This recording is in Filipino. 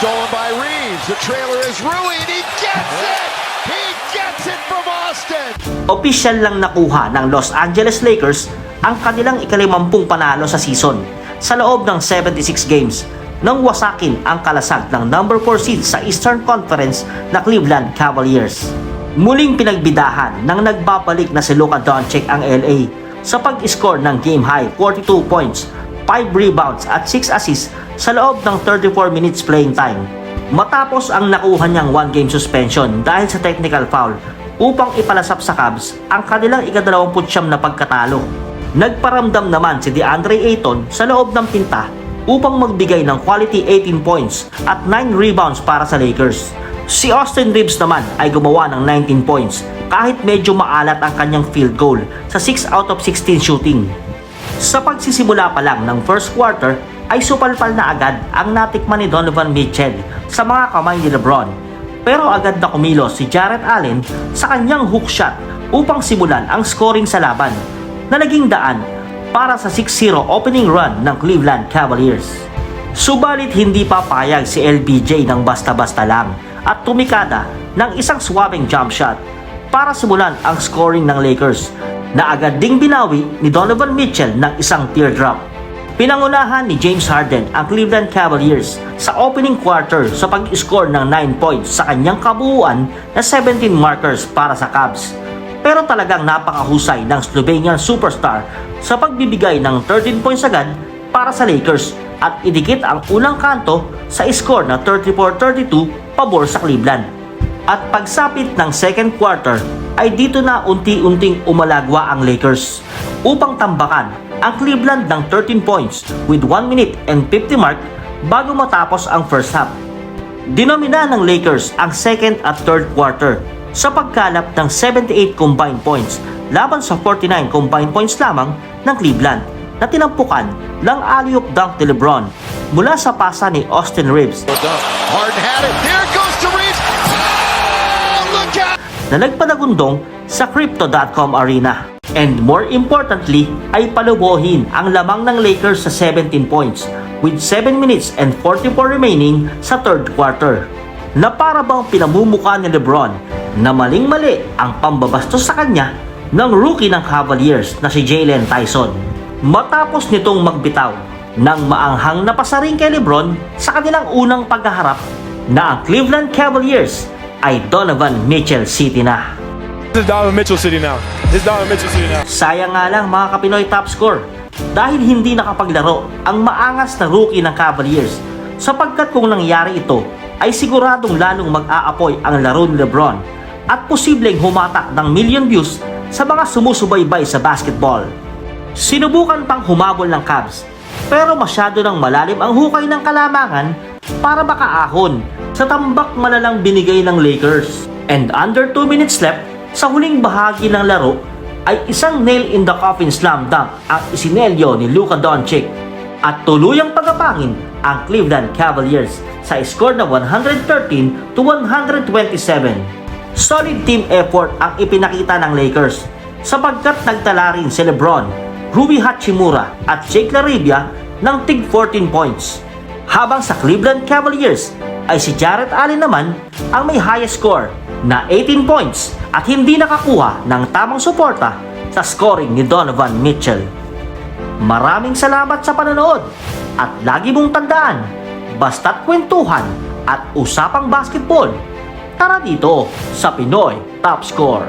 stolen by Reeves. The trailer is Rui, and he gets it! He gets it from Austin! Opisyal lang nakuha ng Los Angeles Lakers ang kanilang ikalimampung panalo sa season sa loob ng 76 games nang wasakin ang kalasag ng number 4 seed sa Eastern Conference na Cleveland Cavaliers. Muling pinagbidahan ng nagbabalik na si Luka Doncic ang LA sa pag-score ng game-high 42 points, 5 rebounds at 6 assists sa loob ng 34 minutes playing time. Matapos ang nakuha niyang 1-game suspension dahil sa technical foul upang ipalasap sa Cavs ang kanilang ika-29 na pagkatalo. Nagparamdam naman si DeAndre Ayton sa loob ng pinta upang magbigay ng quality 18 points at 9 rebounds para sa Lakers. Si Austin Reeves naman ay gumawa ng 19 points kahit medyo maalat ang kanyang field goal sa 6 out of 16 shooting. Sa pagsisimula pa lang ng first quarter ay supalpal na agad ang natikman ni Donovan Mitchell sa mga kamay ni LeBron. Pero agad na kumilos si Jarrett Allen sa kanyang hook shot upang simulan ang scoring sa laban na naging daan para sa 6-0 opening run ng Cleveland Cavaliers. Subalit hindi papayag si LBJ ng basta-basta lang at tumikada ng isang swabing jump shot para simulan ang scoring ng Lakers na agad ding binawi ni Donovan Mitchell ng isang teardrop. Pinangunahan ni James Harden ang Cleveland Cavaliers sa opening quarter sa pag-score ng 9 points sa kanyang kabuuan na 17 markers para sa Cavs. Pero talagang napakahusay ng Slovenian superstar sa pagbibigay ng 13 points agad para sa Lakers at idikit ang unang kanto sa score na 34-32 pabor sa Cleveland. At pagsapit ng second quarter ay dito na unti-unting umalagwa ang Lakers upang tambakan ang Cleveland ng 13 points with 1 minute and 50 mark bago matapos ang first half. Dinomina ng Lakers ang second at third quarter sa pagkalap ng 78 combined points laban sa 49 combined points lamang ng Cleveland na tinampukan ng alley-oop dunk ni LeBron mula sa pasa ni Austin Reeves. Harden had it. There goes to Reeves. Oh, look out! Na nagpadagundong sa Crypto.com arena. And more importantly ay palubuhin ang lamang ng Lakers sa 17 points with 7 minutes and 44 remaining sa third quarter. Na para bang pinamumuka ni LeBron na maling-mali ang pambabastos sa kanya ng rookie ng Cavaliers na si Jalen Tyson. Matapos nitong magbitaw ng maanghang na pasaring kay LeBron sa kanilang unang paghaharap na ang Cleveland Cavaliers ay Donovan Mitchell City na. This is Donovan Mitchell City now. This is Donovan Mitchell City now. Sayang nga lang mga Kapinoy top score dahil hindi nakapaglaro ang maangas na rookie ng Cavaliers sapagkat kung nangyari ito ay siguradong lalong mag-aapoy ang laro ni LeBron at posibleng humatak ng million views sa mga sumusubaybay sa basketball. Sinubukan pang humabol ng Cavs pero masyado nang malalim ang hukay ng kalamangan para makaahon sa tambak malalang binigay ng Lakers. And under 2 minutes left, sa huling bahagi ng laro ay isang nail in the coffin slam dunk ang isinelyo ni Luka Doncic at tuluyang pagapangin ang Cleveland Cavaliers sa score na 113-127. Solid team effort ang ipinakita ng Lakers sapagkat nagtala rin si LeBron, Rui Hachimura at Jake LaRavia ng tig 14 points. Habang sa Cleveland Cavaliers ay si Jarrett Allen naman ang may highest score na 18 points at hindi nakakuha ng tamang suporta sa scoring ni Donovan Mitchell. Maraming salamat sa panonood at lagi mong tandaan, basta't kwentuhan at usapang basketball, tara dito sa Pinoy Top Score.